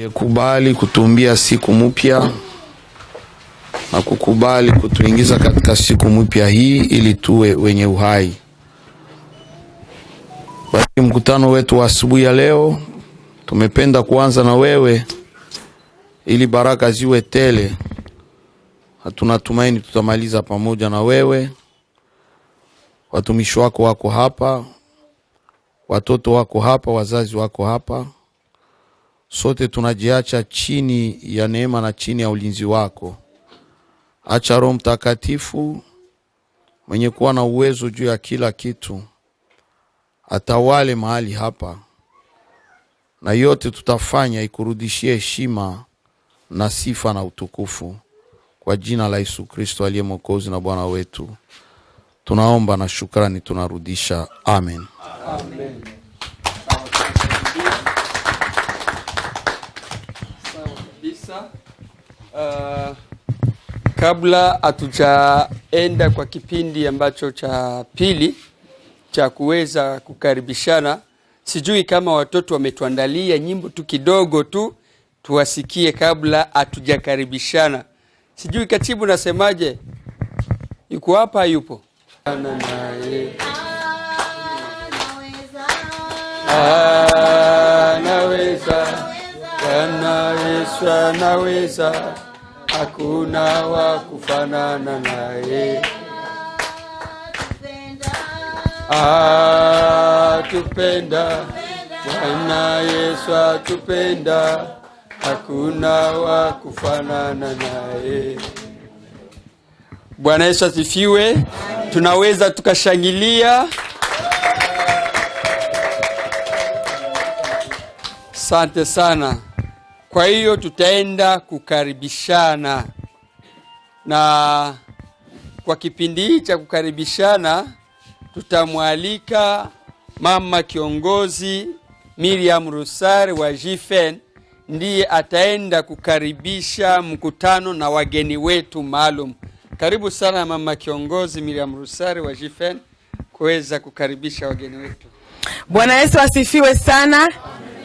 Aliyekubali kutumbia siku mpya na kukubali kutuingiza katika siku mpya hii ili tuwe wenye uhai. Basi mkutano wetu wa asubuhi ya leo tumependa kuanza na wewe ili baraka ziwe tele. Tunatumaini tutamaliza pamoja na wewe. Watumishi wako wako hapa, watoto wako hapa, wazazi wako hapa. Sote tunajiacha chini ya neema na chini ya ulinzi wako. Acha Roho Mtakatifu mwenye kuwa na uwezo juu ya kila kitu atawale mahali hapa, na yote tutafanya ikurudishie heshima na sifa na utukufu kwa jina la Yesu Kristo aliye Mwokozi na Bwana wetu. Tunaomba na shukrani tunarudisha. Amen. Amen. Kabla hatujaenda kwa kipindi ambacho cha pili cha kuweza kukaribishana, sijui kama watoto wametuandalia nyimbo tu kidogo tu tuwasikie kabla hatujakaribishana. Sijui katibu nasemaje? Yuko hapa yupo? Naweza Bwana Yesu anaweza, hakuna wa kufanana naye. Atupenda Bwana Yesu atupenda, hakuna wa kufanana naye. Bwana Yesu asifiwe. Tunaweza tukashangilia. Asante sana. Kwa hiyo tutaenda kukaribishana, na kwa kipindi cha kukaribishana tutamwalika mama kiongozi Miriam Rusare wa GFN, ndiye ataenda kukaribisha mkutano na wageni wetu maalum. Karibu sana mama kiongozi Miriam Rusare wa GFN kuweza kukaribisha wageni wetu. Bwana Yesu asifiwe sana.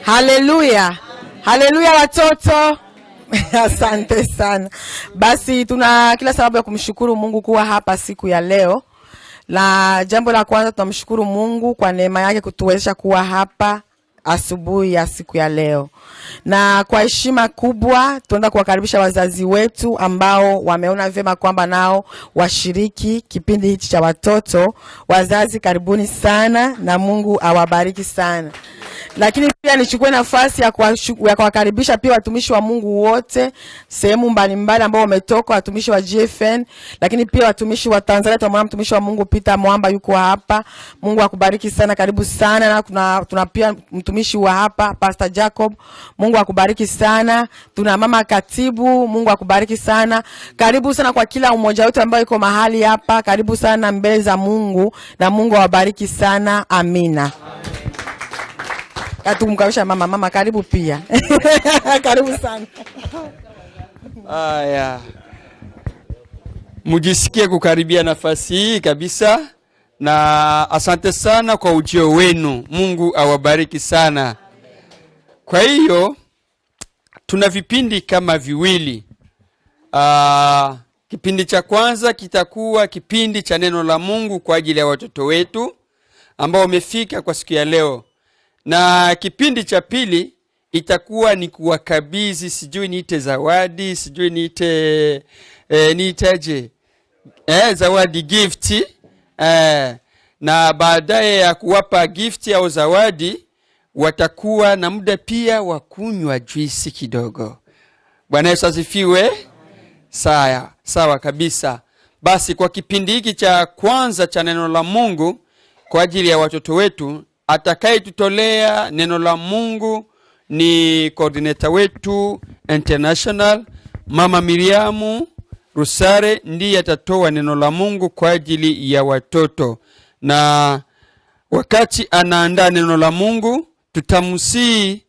Haleluya. Haleluya watoto. Asante sana. Basi tuna kila sababu ya kumshukuru Mungu kuwa hapa siku ya leo. La jambo la kwanza, tunamshukuru Mungu kwa neema yake kutuwezesha kuwa hapa asubuhi ya siku ya leo. Na kwa heshima kubwa tunaenda kuwakaribisha wazazi wetu ambao wameona vyema kwamba nao washiriki kipindi hichi cha watoto. Wazazi karibuni sana na Mungu awabariki sana. Lakini pia nichukue nafasi ya kuwakaribisha pia watumishi wa Mungu wote sehemu mbalimbali ambao wametoka, watumishi wa GFN, lakini pia watumishi wa Tanzania. Tunamwona mtumishi wa Mungu Peter Mwamba yuko hapa. Mungu akubariki sana, karibu sana. Na tuna pia mtumishi wa hapa Pastor Jacob. Mungu akubariki sana. Tuna mama katibu, Mungu akubariki sana. Karibu sana kwa kila mmoja wetu ambaye yuko mahali hapa. Karibu sana mbele za Mungu na Mungu awabariki sana. Amina. Katumkabisha mama karibu pia. Karibu sana. Aya. Mujisikie kukaribia nafasi hii kabisa, na asante sana kwa ujio wenu. Mungu awabariki sana. Kwa hiyo tuna vipindi kama viwili. Kipindi cha kwanza kitakuwa kipindi cha neno la Mungu kwa ajili ya watoto wetu ambao wamefika kwa siku ya leo. Na kipindi cha pili itakuwa ni kuwakabidhi, sijui niite zawadi, sijui niite niitaje, zawadi, gift. Na baadaye ya kuwapa gift au zawadi watakuwa na muda pia wa kunywa juisi kidogo. Bwana Yesu asifiwe. Sawa kabisa. Basi kwa kipindi hiki cha kwanza cha neno la Mungu kwa ajili ya watoto wetu, atakayetutolea neno la Mungu ni coordinator wetu international Mama Miriam Rusare, ndiye atatoa neno la Mungu kwa ajili ya watoto. Na wakati anaandaa neno la Mungu, tutamsii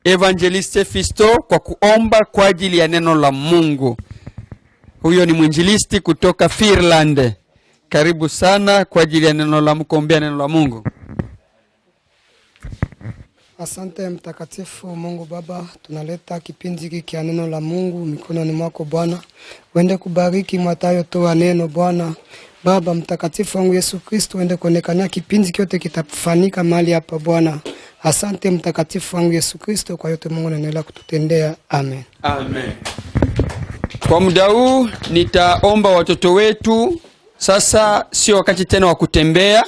Evangeliste Fisto kwa kuomba kwa ajili ya neno la Mungu. Huyo ni mwinjilisti kutoka Finland. Karibu sana kwa ajili ya neno la Mungu, kuombea neno la Mungu. Asante mtakatifu Mungu Baba, tunaleta kipindi hiki kia neno la Mungu mikononi mwako Bwana. Uende kubariki Mathayo toa neno Bwana. Baba mtakatifu wangu Yesu Kristo, uende kuonekania kipindi kyote kitafanyika mahali hapa Bwana. Asante mtakatifu wangu Yesu Kristo kwa yote Mungu anaendelea kututendea. Amen. Amen. Kwa muda huu nitaomba watoto wetu sasa, sio wakati tena wa kutembea.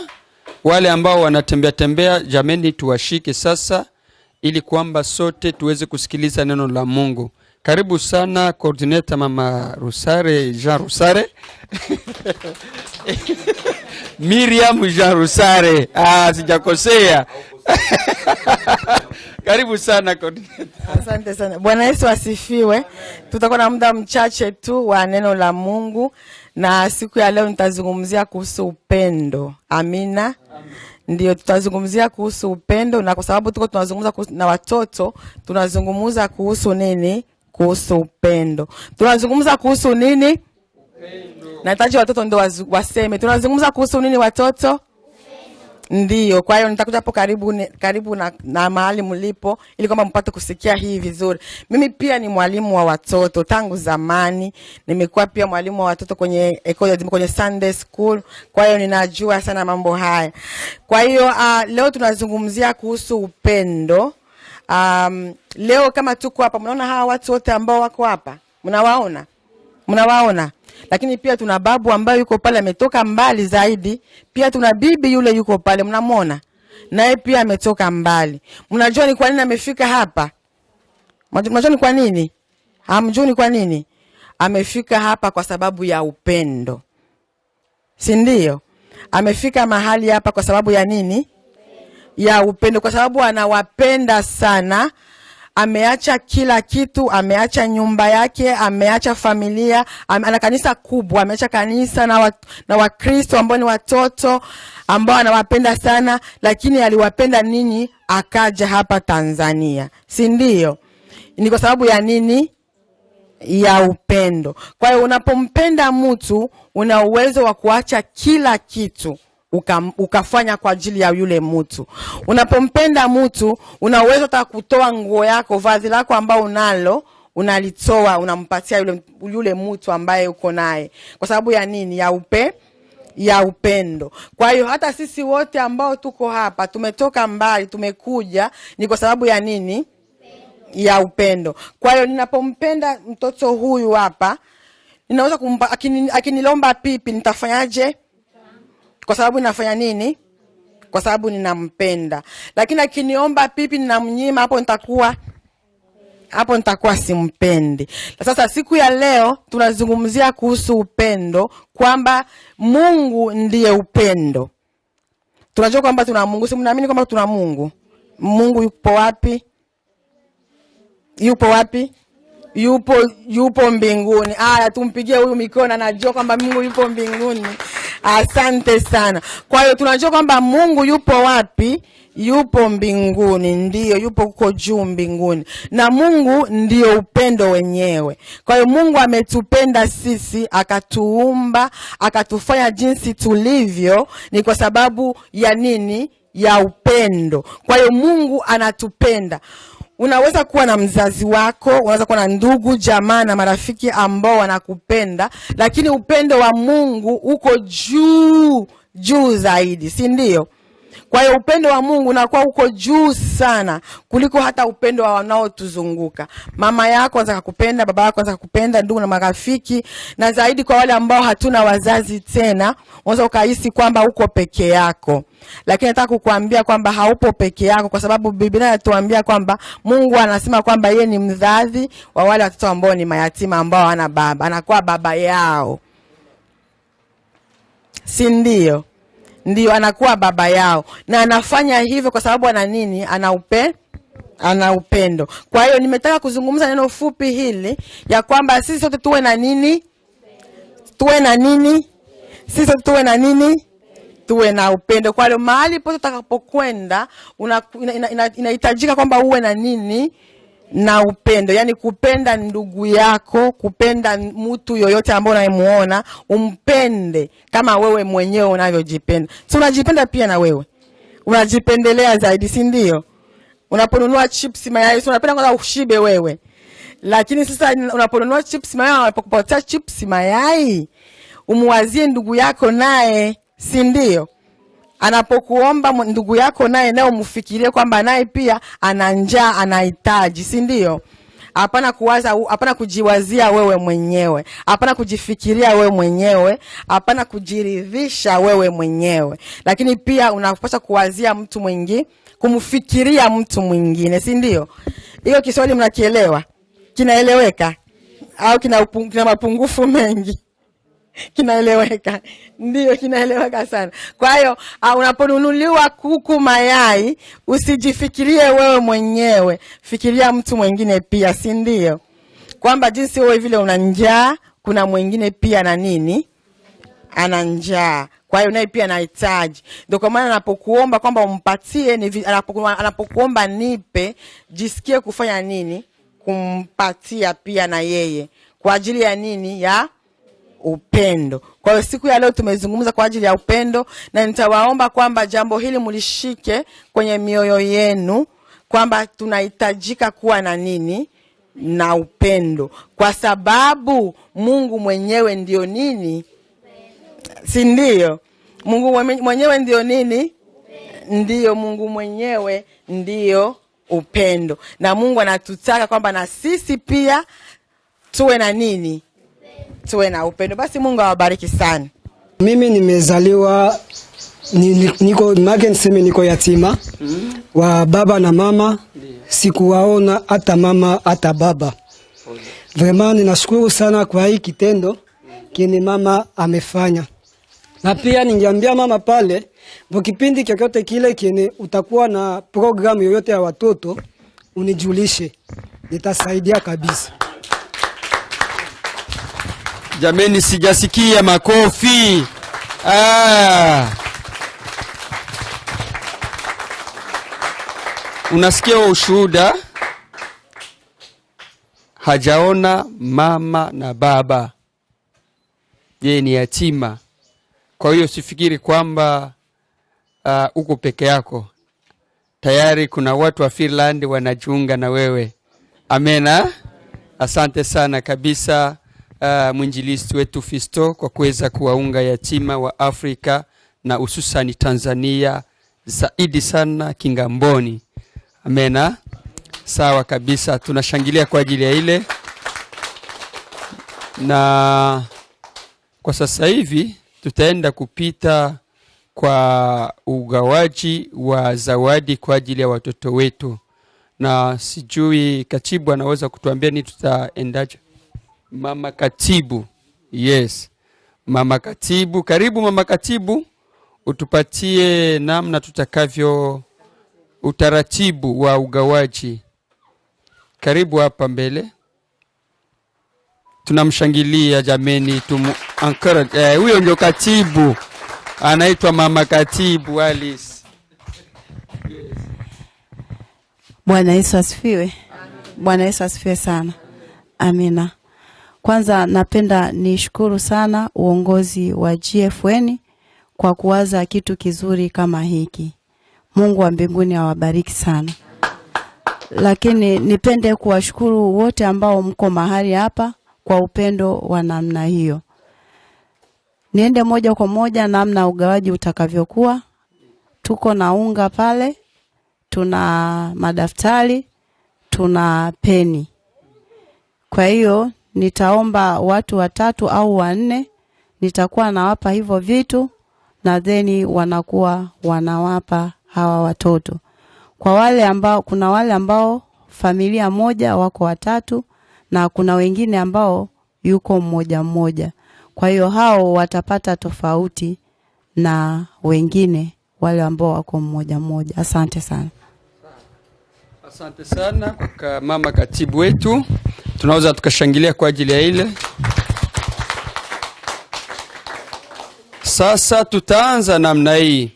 Wale ambao wanatembea tembea, jameni tuwashike sasa ili kwamba sote tuweze kusikiliza neno la Mungu. Karibu sana coordinator Mama Rusare, Jean Rusare. Miriam Jean Rusare. Sijakosea. Karibu sana coordinator. Asante sana. Bwana Yesu asifiwe. Tutakuwa na muda mchache tu wa neno la Mungu, na siku ya leo nitazungumzia kuhusu upendo. Amina. Ndio, tutazungumzia kuhusu upendo, na kwa sababu tuko tunazungumza na watoto, tunazungumza kuhusu nini? Kuhusu upendo. Tunazungumza kuhusu nini? Upendo. Nahitaji watoto ndio waseme. Tunazungumza kuhusu nini watoto? Ndio, kwa hiyo nitakuja hapo karibu na mahali mlipo ili kwamba mpate kusikia hii vizuri. Mimi pia ni mwalimu wa watoto tangu zamani. Nimekuwa pia mwalimu wa watoto kwenye kwenye Sunday school. Kwa hiyo ninajua sana mambo haya. Kwa hiyo leo tunazungumzia kuhusu upendo. Leo kama tuko hapa, mnaona hawa watu wote ambao wako hapa? Mnawaona? Mnawaona? Lakini pia tuna babu ambaye yuko pale ametoka mbali zaidi. Pia tuna bibi yule yuko pale, mnamwona? Naye pia ametoka mbali. Mnajua ni kwa nini amefika hapa? Mnajua ni kwa nini? Hamjui ni kwa nini? Amefika hapa kwa sababu ya upendo. Si ndio? Amefika mahali hapa kwa sababu ya nini? Ya upendo, kwa sababu anawapenda sana. Ameacha kila kitu, ameacha nyumba yake, ameacha familia, ana kanisa kubwa, ameacha kanisa na Wakristo ambao ni watoto ambao anawapenda sana, lakini aliwapenda ninyi akaja hapa Tanzania. Si ndio? Ni kwa sababu ya nini? Ya upendo. Kwa hiyo unapompenda mtu, una uwezo wa kuacha kila kitu ukafanya kwa ajili ya yule mtu. Unapompenda mtu, una uwezo hata kutoa nguo yako, vazi lako ambao unalo, unalitoa, unampatia yule mtu ambaye uko naye. Kwa sababu ya nini? Ya upendo. Kwa hiyo hata sisi wote ambao tuko hapa, tumetoka mbali, tumekuja, ni kwa sababu ya nini? Ya upendo. Kwa hiyo ninapompenda mtoto huyu hapa, ninaweza kumpa, akinilomba pipi, nitafanyaje? Kwa sababu ninafanya nini? Kwa sababu ninampenda. Lakini akiniomba pipi ninamnyima, hapo nitakuwa simpendi. Sasa siku ya leo tunazungumzia kuhusu upendo, kwamba Mungu ndiye upendo. Tunajua kwamba tuna Mungu. Si mnaamini kwamba tuna Mungu? Mungu yupo wapi? Yupo wapi? Yupo mbinguni. Tumpigie huyu mikono, anajua kwamba Mungu yupo mbinguni. Asante sana. Kwa hiyo tunajua kwamba Mungu yupo wapi? Yupo mbinguni. Ndio, yupo huko juu mbinguni. Na Mungu ndio upendo wenyewe. Kwa hiyo Mungu ametupenda sisi, akatuumba, akatufanya jinsi tulivyo, ni kwa sababu ya nini? Ya upendo. Kwa hiyo Mungu anatupenda. Unaweza kuwa na mzazi wako, unaweza kuwa na ndugu, jamaa na marafiki ambao wanakupenda, lakini upendo wa Mungu uko juu zaidi, si ndio? Kwa hiyo upendo wa Mungu unakuwa uko juu sana kuliko hata upendo wa wanaotuzunguka. Mama yako anataka kukupenda, baba yako anataka kukupenda, ndugu na marafiki, na zaidi kwa wale ambao hatuna wazazi tena, unaweza ukahisi kwamba uko peke yako. Lakini nataka kukuambia kwamba haupo peke yako, kwa sababu Biblia inatuambia kwamba Mungu anasema kwamba yeye ni mzazi wa wale watoto ambao ni mayatima, ambao hawana baba. Anakuwa baba yao. Si ndio? Ndio, anakuwa baba yao. Na anafanya hivyo kwa sababu ana nini? Ana upendo. Kwa hiyo nimetaka kuzungumza neno fupi hili ya kwamba sisi sote tuwe na nini? Tuwe na nini? Sisi sote tuwe na nini? Tuwe na upendo. Kwa hiyo mahali pote utakapokwenda inahitajika kwamba uwe na nini? Na upendo. Yaani kupenda ndugu yako, kupenda mtu yoyote ambaye unayemuona, umpende kama wewe mwenyewe unavyojipenda. Si unajipenda pia na wewe? Unajipendelea zaidi, si ndio? Unaponunua chips mayai, so unapenda kwanza ushibe wewe. Lakini sasa unaponunua chips mayai, unapokupatia chips mayai, umuwazie ndugu yako naye, si ndio? Anapokuomba ndugu yako naye umfikirie kwamba naye pia ana njaa, anahitaji, si ndio? Hapana kuwaza, hapana kujiwazia wewe mwenyewe, hapana kujifikiria wewe mwenyewe, hapana kujiridhisha wewe mwenyewe. Lakini pia unapaswa kuwazia mtu mwingine, kumfikiria mtu mwingine, si ndio? Hiyo Kiswahili mnakielewa? Kinaeleweka au kina mapungufu mengi? Kinaeleweka. Ndio, kinaeleweka sana. Kwa hiyo unaponunuliwa kuku mayai, usijifikirie wewe mwenyewe, fikiria mtu mwingine pia, si ndio? Kwamba jinsi wewe vile una njaa, kuna mwingine pia na nini? Ana njaa. Kwa hiyo naye pia anahitaji. Ndio kwa maana anapokuomba kwamba umpatie, anapokuomba nipe, jisikie kufanya nini? Kumpatia pia na yeye. Kwa ajili ya nini? Ya upendo. Kwa hiyo siku ya leo tumezungumza kwa ajili ya upendo, na nitawaomba kwamba jambo hili mlishike kwenye mioyo yenu, kwamba tunahitajika kuwa na nini? Na upendo. Kwa sababu Mungu mwenyewe ndio nini? Si ndio? Mungu mwenyewe ndio nini? Ndio, Mungu mwenyewe ndio upendo. Na Mungu anatutaka kwamba na sisi pia tuwe na nini? Tuwe na upendo. Basi Mungu awabariki sana. Mimi nimezaliwa niko yatima wa baba na mama. Sikuwaona hata mama hata baba. Vraiment ninashukuru sana kwa hii kitendo kini mama amefanya. Na pia ningeambia mama pale, kwa kipindi chochote kile kile utakuwa na programu yoyote ya watoto, unijulishe. Nitasaidia kabisa. Jameni, sijasikia makofi. Unasikia ushuhuda? Hajaona mama na baba, yeye ni yatima. Kwa hiyo sifikiri kwamba uko peke yako. Tayari kuna watu wa Finland wanajiunga na wewe. Amena. Asante sana kabisa mwinjilisti wetu Fisto kwa kuweza kuwaunga yatima wa Afrika na hususani Tanzania, zaidi sana Kingamboni. Amena. Sawa kabisa, tunashangilia kwa ajili ya ile. Na kwa sasa hivi tutaenda kupita kwa ugawaji wa zawadi kwa ajili ya watoto wetu. Na sijui katibu anaweza kutuambia ni tutaendaje? Mama katibu. Yes. Mama katibu, karibu mama katibu, utupatie namna tutakavyo utaratibu wa ugawaji. Karibu hapa mbele. Tunamshangilia jameni, encourage. Huyo ndio katibu. Anaitwa mama katibu Alice. Yes. Bwana Yesu asifiwe. Bwana Yesu asifiwe sana. Amina. Kwanza napenda nishukuru sana uongozi wa GFN kwa kuwaza kitu kizuri kama hiki. Mungu wa mbinguni awabariki sana. Lakini nipende kuwashukuru wote ambao mko mahali hapa kwa upendo wa namna hiyo. Niende moja kwa moja namna ugawaji utakavyokuwa. Tuko na unga pale, tuna madaftari, tuna peni. Kwa hiyo nitaomba watu 3 au 4, nitakuwa nawapa hivyo vitu na then wanakuwa wanawapa hawa watoto. Kwa wale ambao, kuna wale ambao familia moja wako 3 na kuna wengine ambao yuko mmoja. Kwa hiyo hao watapata tofauti na wengine wale ambao wako mmoja. Asante sana. Asante sana kwa mama katibu wetu. Tunaweza tukashangilia kwa ajili ya ile. Sasa tutaanza namna hii.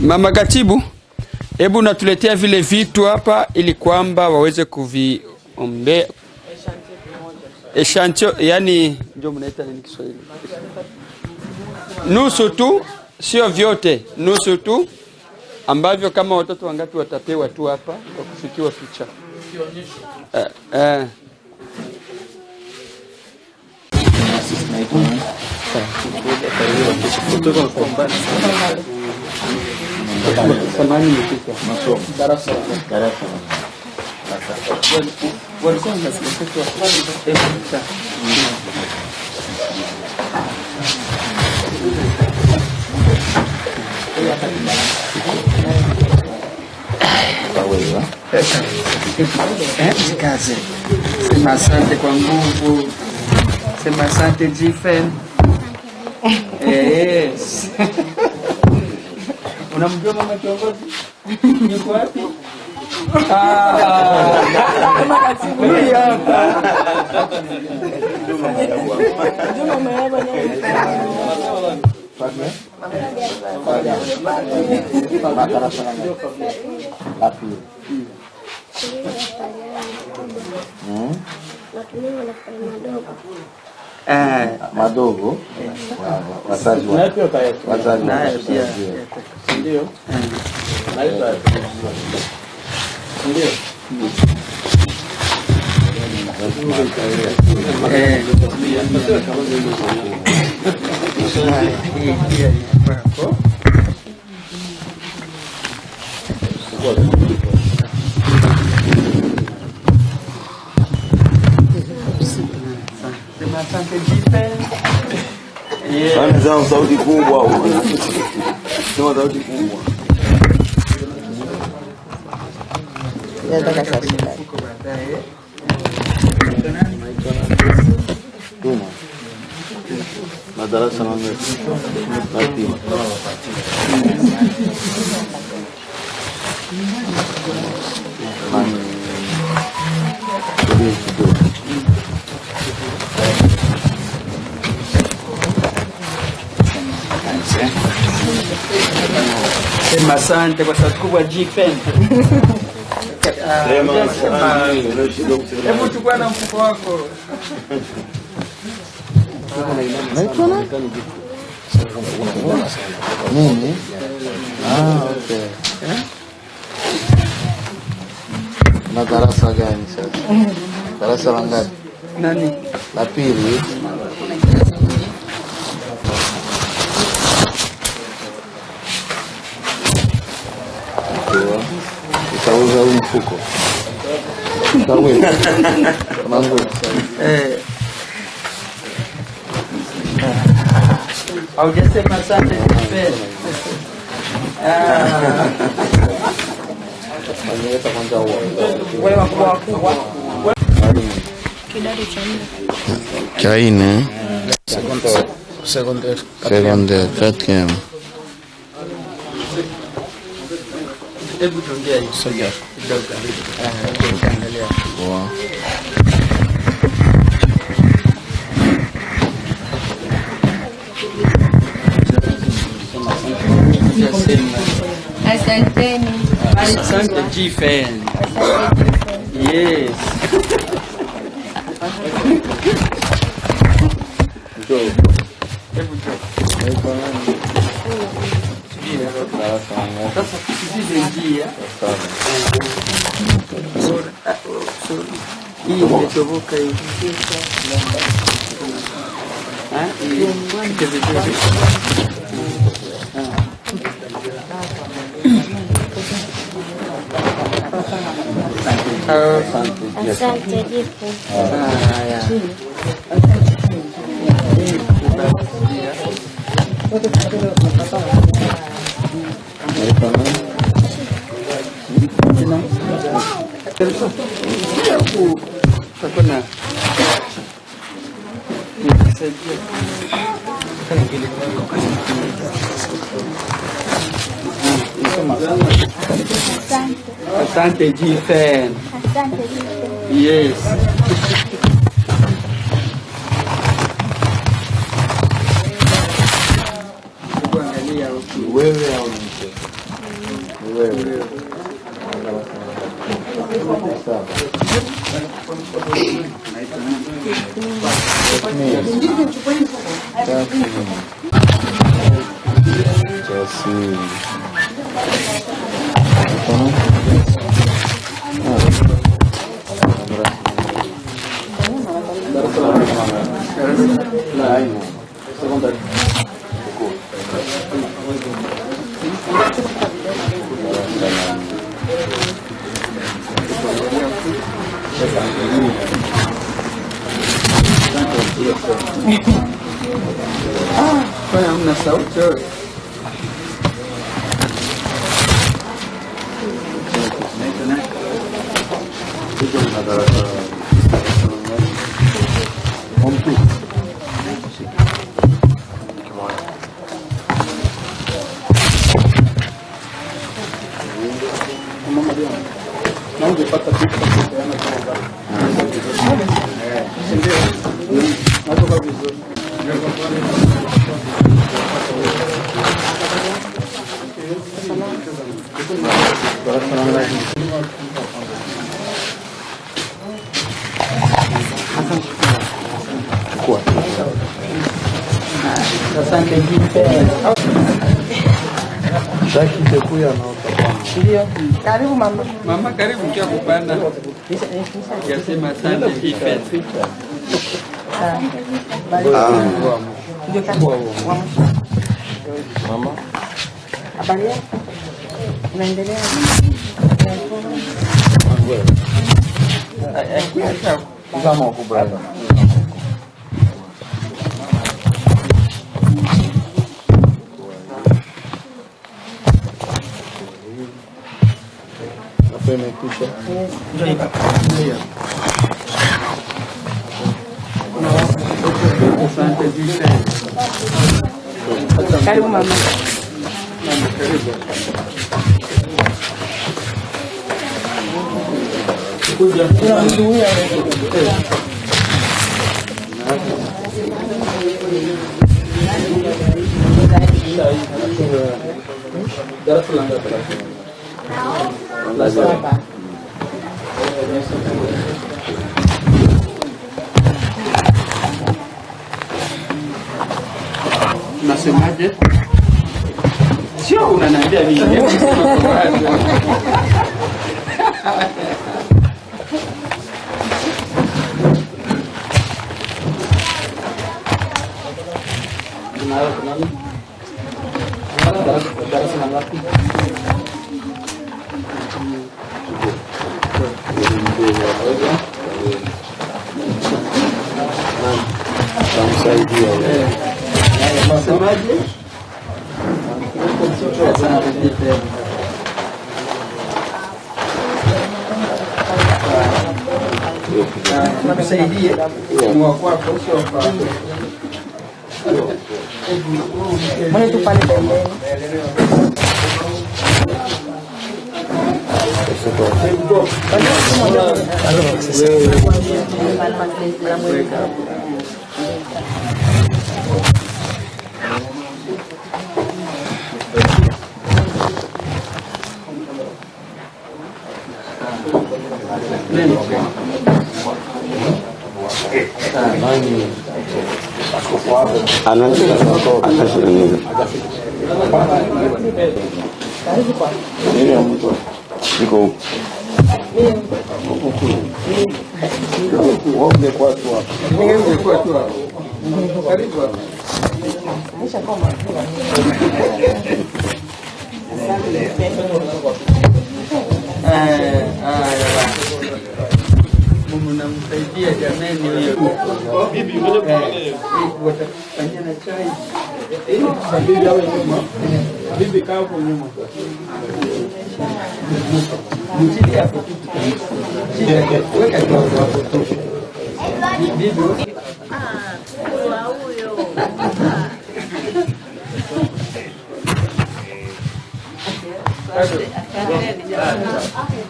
Mama katibu, hebu natuletea vile vitu hapa ili kwamba waweze kuviombea. eshantio, yani ndio mnaita nini Kiswahili? Nusu tu, sio vyote, nusu tu, ambavyo kama watoto wangapi watapewa tu hapa kwa kufikiwa picha. Kaze. Sema asante kwa nguvu. Sema asante Jifen. Yes. Unamjua mama kiongozi? Yuko wapi? Kama katibu hapa. Madogo wazazi ndio Sema sauti kubwa. Sema sauti kubwa. Madarasa mangapi? Sema asante kwa sauti kubwa Jifen. Hebu chukua na mfuko wako. Nini? Okay. Na darasa gani sasa? Darasa la ngapi? Nani? La pili. Utauza huu mfuko. Utauza. Mangu. Haujasema asante Jifen. Wale wakubwa. Kidato cha 4. Cha 4. Secondaire, 4e. Hebu tuongee hivi. Sogea. Angalia. Wow. Asanteni. Asante Jifen. Yes. Sasa tusikize njia. Hii imetoboka hivi. Asante Jifu. Asante Jifen. Asante Jifu. Yes. Wewe au mtu? Wewe. Sawa. Hamna sauti. Asante jipe. Shaki tekuya na Ndio. Karibu mama. Mama karibu kia kupanda. Yasema asante jipe. mama. Habari yako? Unaendelea? Kama kubwa. Imekwisha. Asante jipe. Karibu mama. Karibu. Kuja. Nasemaje? Sio unaniambia mimi. Nakusaidie mwa kwako sio kwa Mbona tu pale pembeni? Mnamsaidia jamani huyo. Bibi watafanyia na chai. Bibi awe nyuma. Bibi kaa hapo nyuma. Mjidi hapo tu. Weka hapo tu. Bibi. Kwa huyo.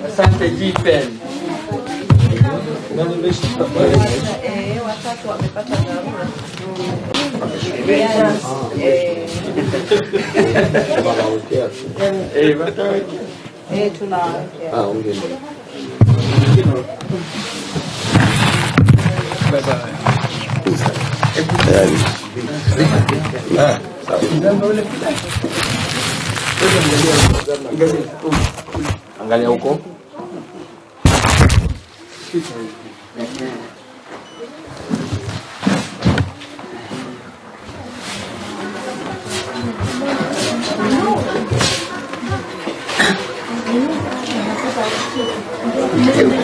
Asante Jipen. Watatu wamepata dharura. Bye bye. Angalia huko.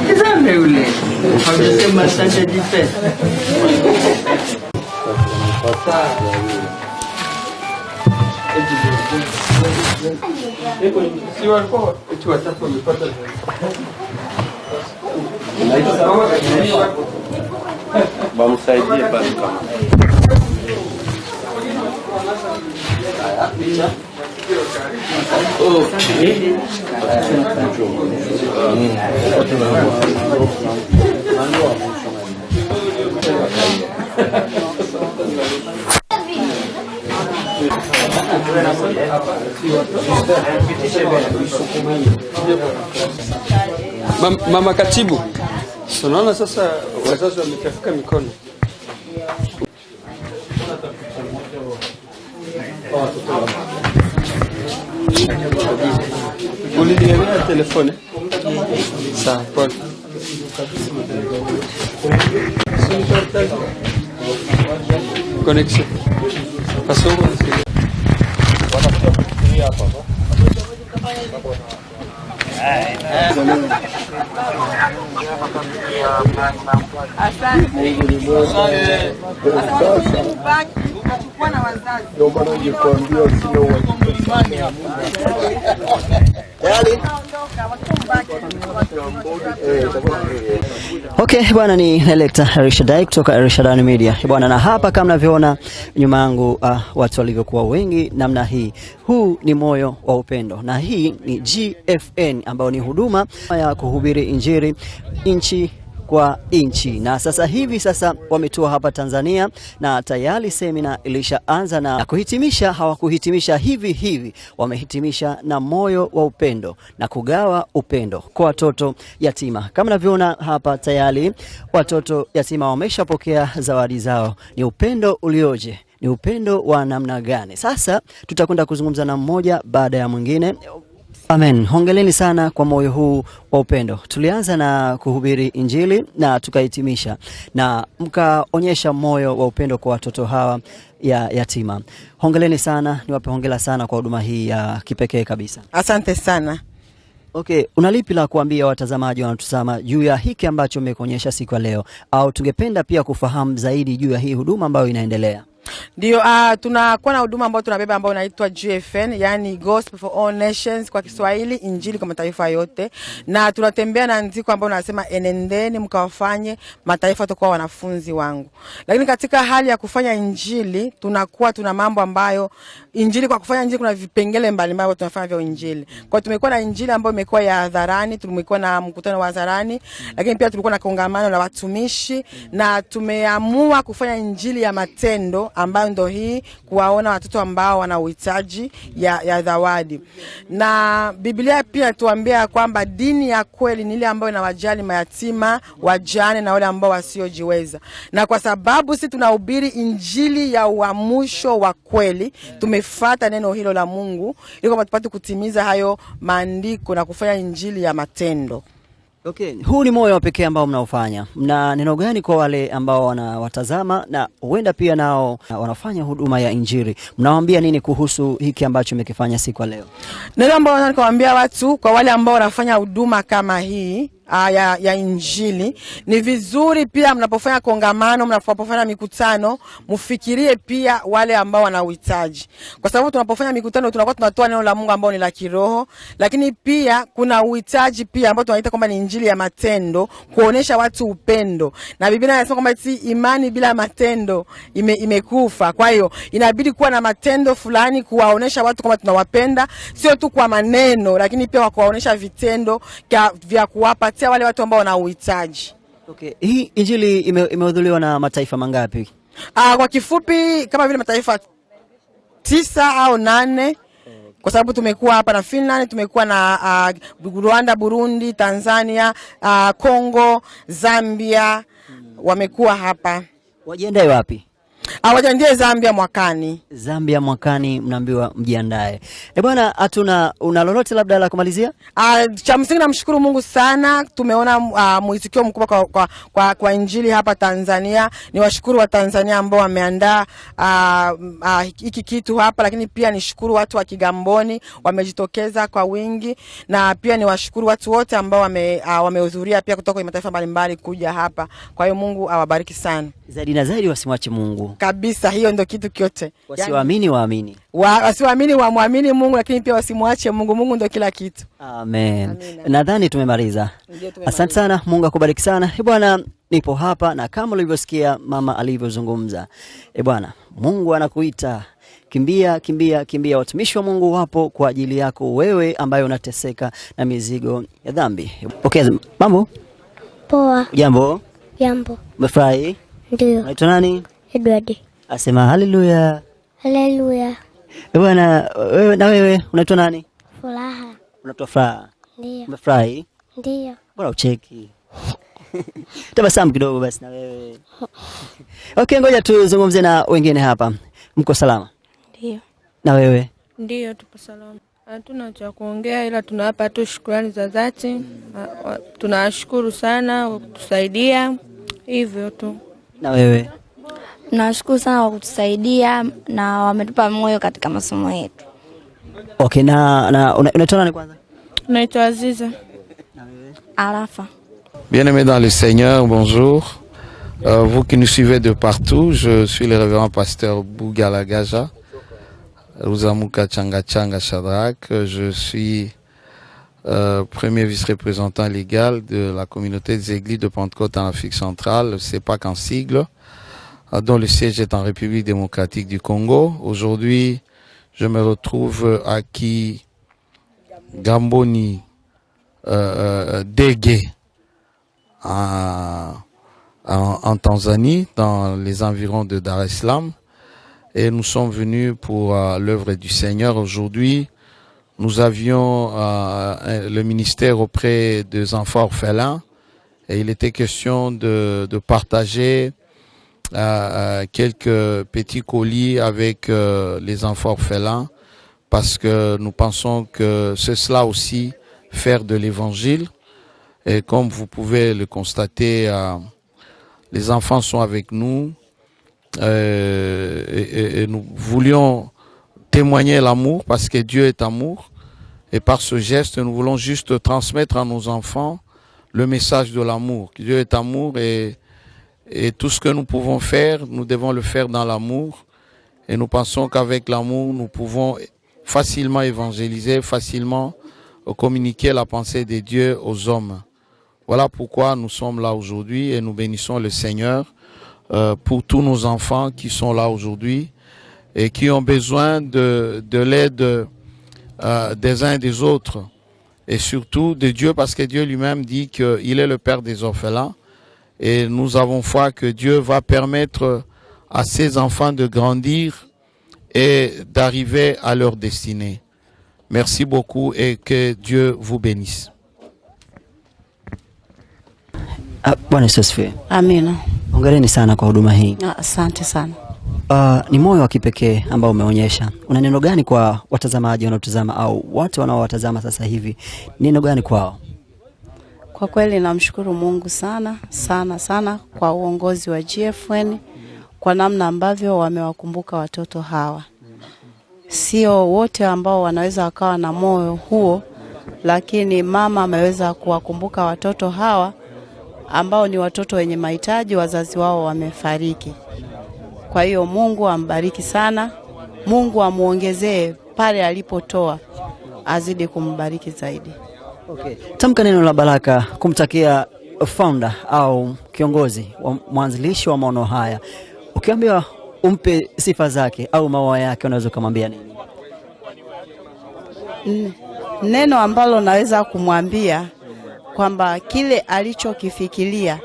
Kizame ule. Hamsema sasa jipe. Si walikuwa eti watatu wamepata. Bamsaidie basi kama. Mama katibu, unaona sasa wazazi wamechafuka mikono. Ulinielea telefoni? Sawa, pole. Connection. Pasó. Okay, bwana ni Electa Erishadai kutoka Erishadai Media. Bwana na hapa kama mnavyoona nyuma yangu watu walivyokuwa wengi namna hii. Huu ni moyo wa upendo. Na hii ni GFN ambayo ni huduma ya kuhubiri injili nchi kwa inchi. Na sasa hivi wametua hapa Tanzania na tayari semina ilishaanza na kuhitimisha. Hawakuhitimisha hivi, wamehitimisha na moyo wa upendo na kugawa upendo kwa watoto yatima. Kama mnavyoona hapa tayari watoto yatima wameshapokea zawadi zao. Ni upendo ulioje? Ni upendo wa namna gani? Sasa tutakwenda kuzungumza na mmoja baada ya mwingine. Amen. Hongereni sana kwa moyo huu wa upendo. Tulianza na kuhubiri injili na tukahitimisha na mkaonyesha moyo wa upendo kwa watoto hawa ya yatima. Hongereni sana, niwape hongera sana kwa huduma hii ya kipekee kabisa. Asante sana. Okay, unalipi la kuambia watazamaji wanatuzama juu ya hiki ambacho mmekuonyesha siku ya leo, au tungependa pia kufahamu zaidi juu ya hii huduma ambayo inaendelea? Ndio, tunakuwa na huduma ambayo tunabeba ambayo inaitwa GFN, yani Gospel for All Nations kwa Kiswahili, injili kwa mataifa yote. Na tunatembea na andiko ambao unasema enendeni mkawafanye mataifa tokuwa wanafunzi wangu. Lakini katika hali ya kufanya injili tuna mambo ambayo injili, kwa kufanya injili kuna vipengele mbalimbali tunafanya vya injili. Kwa tumekuwa na injili ambayo imekuwa ya hadharani, tumekuwa na mkutano wa hadharani, lakini pia tulikuwa na kongamano la watumishi, na tumeamua kufanya injili ya matendo ambayo ndio hii, kuwaona watoto ambao wana uhitaji ya zawadi. Na Biblia pia tuambia kwamba dini ya kweli ni ile ambayo inawajali mayatima, wajane na wale ambao wasiojiweza. Na kwa sababu sisi tunahubiri injili ya uamsho wa kweli, tumefuata neno hilo la Mungu ili kwamba tupate kutimiza hayo maandiko na kufanya injili ya matendo. Okay, huu ni moyo pekee ambao mnaofanya. Mna neno gani kwa wale ambao wanawatazama na huenda pia nao wanafanya huduma ya injili? Mnawaambia nini kuhusu hiki ambacho mmekifanya siku ya leo? Neno ambao nataka kuambia watu, kwa wale ambao wanafanya huduma kama hii ya injili, ni vizuri pia mnapofanya kongamano, mnapofanya mikutano, mfikirie pia wale ambao wana uhitaji. Kwa sababu tunapofanya mikutano tunakuwa tunatoa neno la Mungu ambao ni la kiroho, lakini pia kuna uhitaji pia ambao tunaita kwamba ni injili ya matendo, kuonesha watu upendo. Na Biblia inasema kwamba imani bila matendo imekufa. Kwa hiyo inabidi kuwa na matendo fulani kuwaonesha watu kwamba tunawapenda, sio tu kwa maneno, lakini pia kwa kuwaonesha vitendo vya kuwapa wale watu ambao wana uhitaji. Okay, hii injili imehudhuriwa na mataifa mangapi? Kwa kifupi kama vile mataifa 9 au 8. Kwa sababu tumekuwa hapa na Finland, tumekuwa na Rwanda, Burundi, Tanzania, Kongo, Zambia, wamekuwa hapa. Wajiandae wapi? Hawajaendea Zambia mwakani. Zambia mwakani mnaambiwa mjiandae. Bwana, hatuna una lolote labda la kumalizia? Cha msingi namshukuru Mungu sana. Tumeona mwitikio mkubwa kwa injili hapa Tanzania. Niwashukuru wa Tanzania ambao wameandaa hiki kitu hapa, lakini pia nishukuru watu wa Kigamboni wamejitokeza kwa wingi, na pia niwashukuru watu wote ambao wamehudhuria pia kutoka kwenye mataifa mbalimbali kuja hapa. Kwa hiyo Mungu awabariki sana. Zaidi na zaidi wasimwache Mungu. Kabisa, hiyo ndio kitu kyote. Wasiwaamini waamini. Wasiwaamini wamuamini Mungu, lakini pia wasimwache Mungu. Mungu ndio kila kitu. Amen. Nadhani tumemaliza. Asante sana, Mungu akubariki sana. Bwana, nipo hapa na kama ulivyosikia mama alivyozungumza. Bwana, Mungu anakuita. Kimbia, kimbia, kimbia. Watumishi wa Mungu wapo kwa ajili yako wewe ambaye unateseka na mizigo ya dhambi. Pokea mambo. Poa. Jambo. Jambo. Umefurahi? Ndio. Unaitwa nani? Edward. Asema haleluya. Haleluya. Bwana, wewe na wewe unaitwa nani? Furaha. Unaitwa Furaha. Ndio. Umefurahi? Ndio. Bora ucheki. Tabasamu kidogo basi na wewe. Okay, ngoja tuzungumze na wengine hapa. Mko salama? Ndio. Na wewe? Ndio, tupo salama. Hatuna cha kuongea ila tunawapa tu shukrani za dhati. Tunashukuru sana kwa kutusaidia. Hivyo tu. Na wewe? Tunashukuru sana kwa kutusaidia na wametupa moyo katika masomo yetu. Okay, na unaitwa nani kwanza? Naitwa Aziza. Na wewe? Arafa. Bien-aimés dans le Seigneur, bonjour. Vous qui nous suivez de partout, je suis le révérend pasteur Bougala Gaja, Ruzamuka Changa Changa Shadrach. Je suis premier vice-représentant légal de la communauté des églises de Pentecôte en Afrique centrale, le CEPAC en sigle, dont le siège est en République démocratique du Congo. Aujourd'hui, je me retrouve à Kigamboni, Dege, en Tanzanie, dans les environs de Dar es Salaam. Et nous sommes venus pour l'œuvre du Seigneur. Aujourd'hui, nous avions le ministère auprès des enfants orphelins et il était question de partager quelques petits colis avec les enfants orphelins parce que nous pensons que c'est cela aussi, faire de l'évangile. Et comme vous pouvez le constater, les enfants sont avec nous et nous voulions témoigner l'amour parce que Dieu est amour. Et par ce geste, nous voulons juste transmettre à nos enfants le message de l'amour. Dieu est amour et tout ce que nous pouvons faire, nous devons le faire dans l'amour. Et nous pensons qu'avec l'amour, nous pouvons facilement évangéliser, facilement communiquer la pensée de Dieu aux hommes. Voilà pourquoi nous sommes là aujourd'hui et nous bénissons le Seigneur pour tous nos enfants qui sont là aujourd'hui et qui ont besoin de l'aide des uns et des autres et surtout de Dieu parce que Dieu lui-même dit qu'il est le Père des orphelins et nous avons foi que Dieu va permettre à ces enfants de grandir et d'arriver à leur destinée. Merci beaucoup et que Dieu vous bénisse. Bwana asifiwe. Amina. Hongereni sana kwa huduma hii. Asante sana. Ni moyo wa kipekee ambao umeonyesha. Una neno gani kwa watazamaji wanaotazama au watu wanaowatazama sasa hivi? Neno gani kwao? Kwa kweli namshukuru Mungu sana sana sana kwa uongozi wa GFN kwa namna ambavyo wamewakumbuka watoto hawa. Sio wote ambao wanaweza wakawa na moyo huo, lakini mama ameweza kuwakumbuka watoto hawa ambao ni watoto wenye mahitaji, wazazi wao wamefariki. Kwa hiyo Mungu ambariki sana. Mungu amuongezee pale alipotoa, azidi kumbariki zaidi. Okay. Tamka neno la baraka kumtakia founder au kiongozi wa mwanzilishi wa maono haya. Ukiambiwa umpe sifa zake au maua yake, unaweza kumwambia nini? Neno ambalo naweza kumwambia kwamba kile alichokifikiria,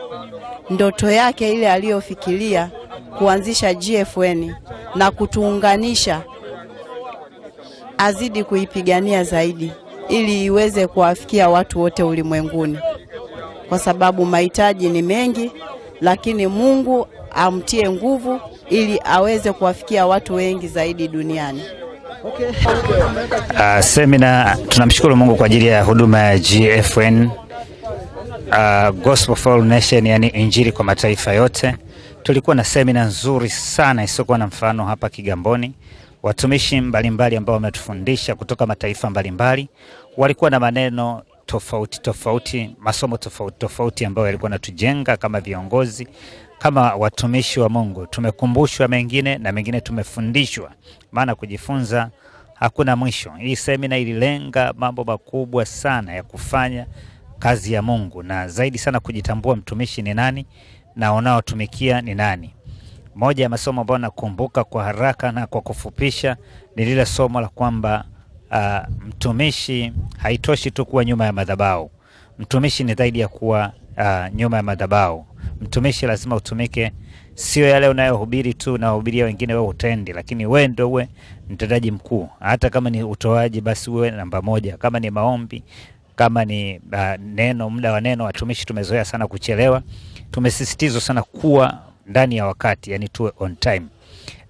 ndoto yake ile aliyofikiria kuanzisha GFN na kutuunganisha, azidi kuipigania zaidi ili iweze kuwafikia watu wote ulimwenguni, kwa sababu mahitaji ni mengi, lakini Mungu amtie nguvu ili aweze kuwafikia watu wengi zaidi duniani. Semina, tunamshukuru Mungu kwa ajili ya huduma ya GFN, Gospel for All Nation, yani injili kwa mataifa yote. Tulikuwa na semina nzuri sana isiyokuwa na mfano hapa Kigamboni. Watumishi mbalimbali ambao wametufundisha kutoka mataifa mbalimbali walikuwa na maneno tofauti, masomo tofauti ambayo yalikuwa natujenga kama viongozi, kama watumishi wa Mungu. Tumekumbushwa mengine na mengine tumefundishwa, maana kujifunza hakuna mwisho. Hii semina ililenga mambo makubwa sana ya kufanya kazi ya Mungu, na zaidi sana kujitambua mtumishi ni nani na unaotumikia ni nani. Moja ya masomo ambayo nakumbuka kwa haraka na kwa kufupisha ni lile somo la kwamba mtumishi haitoshi tu kuwa nyuma ya madhabahu. Mtumishi ni zaidi ya kuwa nyuma ya madhabahu. Mtumishi lazima utumike, sio yale unayohubiri tu na wahubiria wengine wewe utendi, lakini wewe ndio uwe mtendaji mkuu. Hata kama ni utoaji, basi uwe namba moja. Kama ni maombi, kama ni neno, muda wa neno, watumishi tumezoea sana kuchelewa. Tumesisitizwa sana kuwa ndani ya wakati, yani tuwe on time.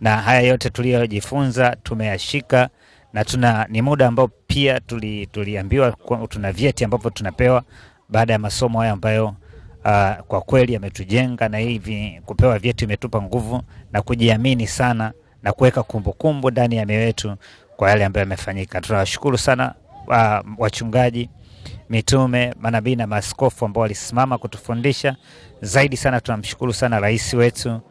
Na haya yote tuliyojifunza tumeyashika, na ni muda ambao pia tuliambiwa tuna vyeti ambavyo tunapewa baada ya masomo haya ambayo kwa kweli yametujenga, na hivi kupewa vyeti imetupa nguvu na kujiamini sana na kuweka kumbukumbu ndani ya mioyo yetu kwa yale ambayo yamefanyika. Tunawashukuru sana wachungaji, mitume, manabii na maaskofu ambao walisimama kutufundisha. Zaidi sana tunamshukuru sana rais wetu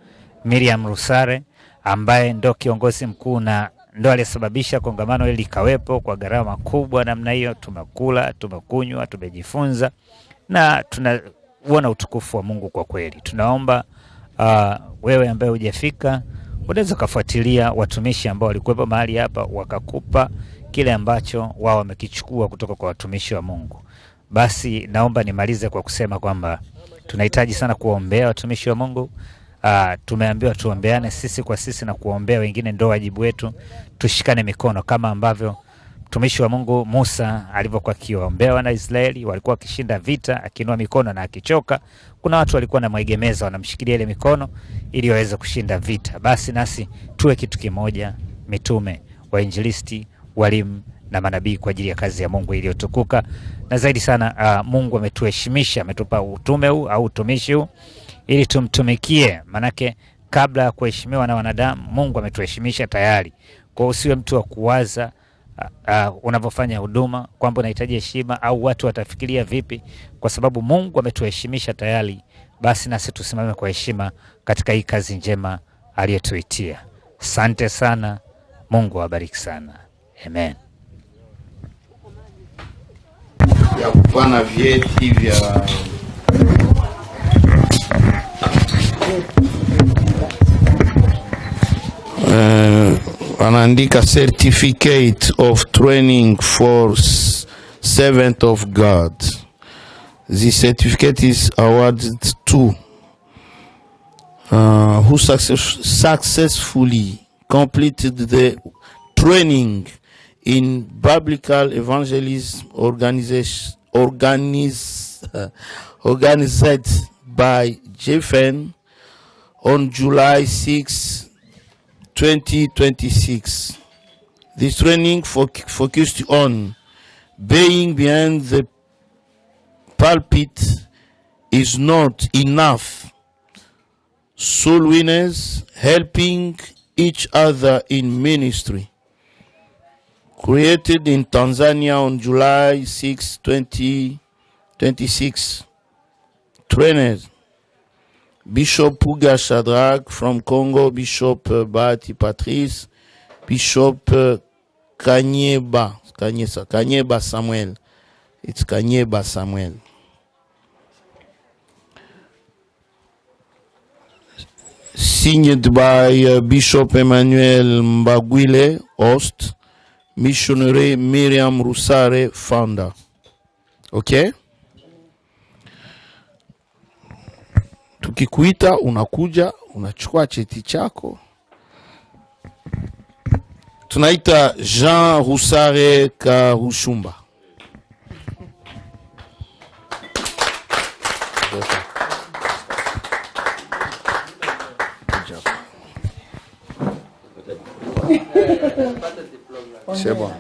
Miriam Rusare, ambaye ndo kiongozi mkuu na ndo aliyesababisha kongamano hili likawepo kwa gharama kubwa namna hiyo. Tumekula, tumekunywa, tumejifunza na tunaona utukufu wa Mungu kwa kweli. Tunaomba wewe ambaye hujafika unaweza kufuatilia watumishi ambao walikuwepo mahali hapa wakakupa kile ambacho wao wamekichukua kutoka kwa watumishi wa Mungu. Basi naomba nimalize kwa kusema kwamba tunahitaji sana kuombea watumishi wa Mungu. Tumeambiwa tuombeane sisi kwa sisi na kuombea wengine ndio wajibu wetu. Tushikane mikono kama ambavyo mtumishi wa Mungu Musa alivyokuwa akiombea wana Israeli, walikuwa wakishinda vita akiinua mikono na akichoka. Kuna watu walikuwa na mwegemeza wanamshikilia ile mikono ili waweze kushinda vita. Basi nasi tuwe kitu kimoja, mitume, wainjilisti, walimu na manabii kwa ajili ya kazi ya Mungu iliyotukuka. Na zaidi sana Mungu ametuheshimisha, ametupa utume huu au utumishi huu ili tumtumikie. Manake kabla ya kuheshimiwa na wanadamu, Mungu ametuheshimisha tayari. Kwa hiyo usiwe mtu wa kuwaza unapofanya huduma kwamba unahitaji heshima au watu watafikiria vipi, kwa sababu Mungu ametuheshimisha tayari. Basi nasi tusimame kwa heshima katika hii kazi njema aliyotuitia. Asante sana. Mungu awabariki sana. Amen. Ya kupana vyeti vya anaandika certificate of training for servant of God. The certificate is awarded to who successfully completed the training in biblical evangelism organized by GFN on July 6, 2026. This training focused on being behind the pulpit is not enough. Soul winners helping each other in ministry. Created in Tanzania on July 6, 2026. Trainers: Bishop Puga Shadrach from Congo, Bishop Bahati Patrice, Bishop Kanyeba Samuel. It's Kanyeba Samuel. Signed by Bishop Emmanuel Mbagwile, host, missionary Miriam Rusare, founder. Okay? Tukikuita unakuja, unachukua cheti chako. Tunaita Jean Rusare Karushumba. C'est bon.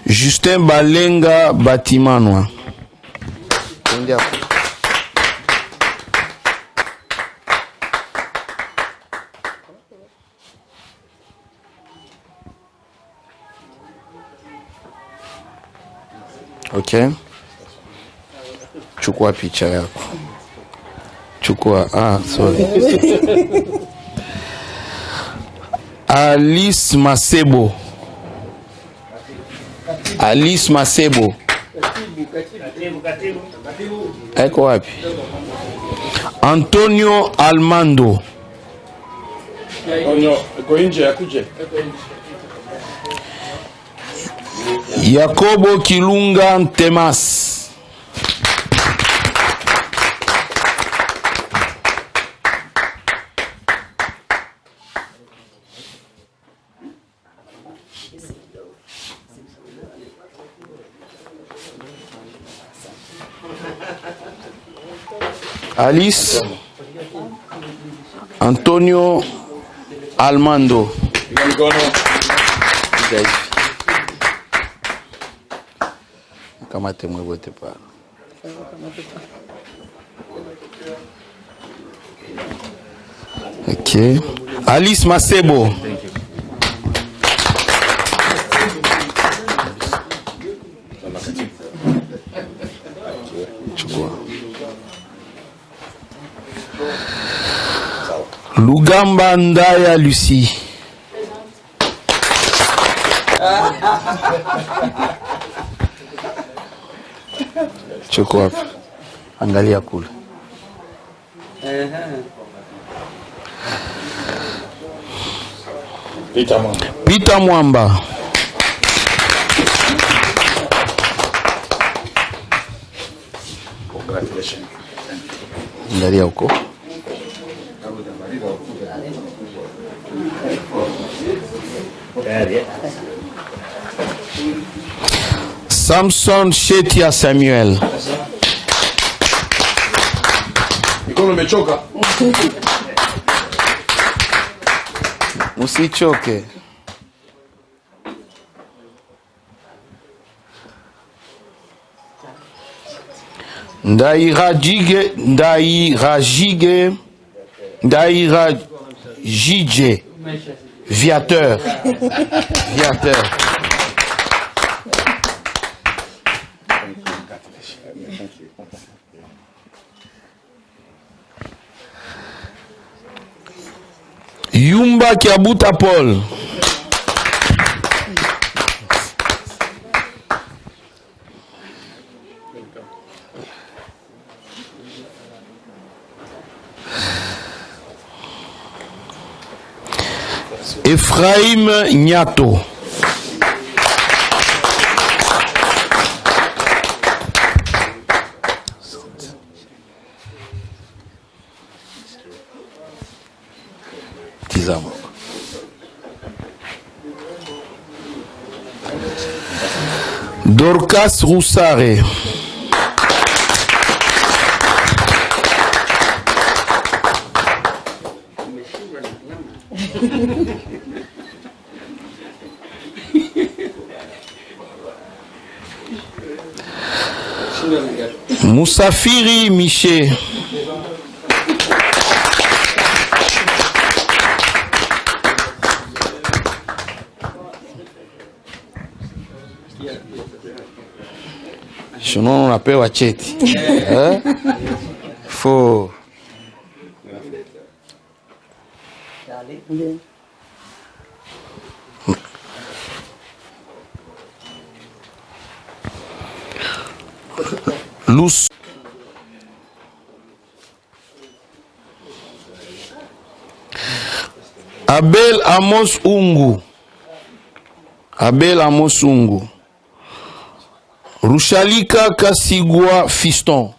Justin Balenga Batimanwa. Okay. Chukua picha yako. Chukua. Sorry. Alice Masebo. Alice Masebo. Eko wapi? Antonio Almando. Eko nje akuje. Yakobo Kilunga Temas. Alice Antonio Almando. Kamate mwe wote pa. Okay. Alice Masebo. Chukua. Lugamba Ndaya Lucie. Chukua hapa. Angalia kule. Peter Mwamba. Congratulations. Angalia huko. Samson Shetia Samuel. Mikono umechoka? Usichoke. Ndairajige Viateur. Yumba Kiabuta Paul. Ephraim Nyato. Tizama. Dorcas Roussare. Musafiri Miché. Shinono unapewa cheti. Fo. Luz. Abel Amos Ungu. Rushalika Kasigwa Fiston.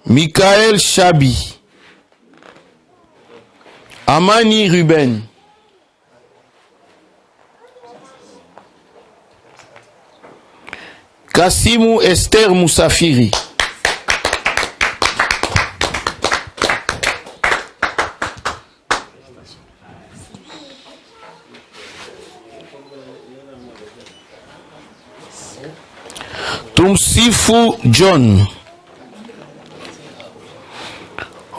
Michael Shabi. Amani Ruben. Kasimu Esther Musafiri. Tumsifu John.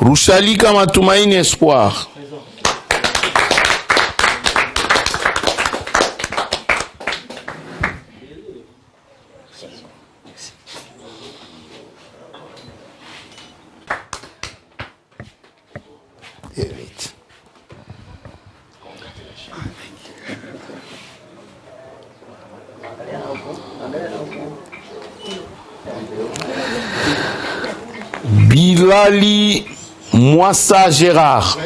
Rushalika Matumaini Espoir. Bilali Moissa Gérard.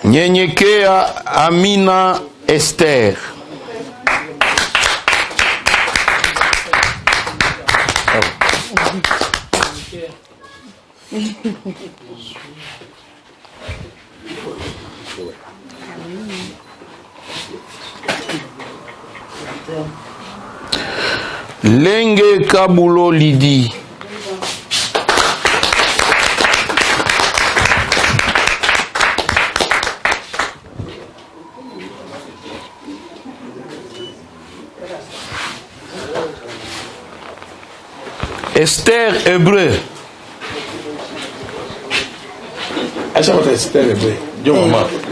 Nyenyekea Amina Esther. Lenge Kabulo Lidi. Esther Hébreu. Acha Esther Hébreu. Yo mamá.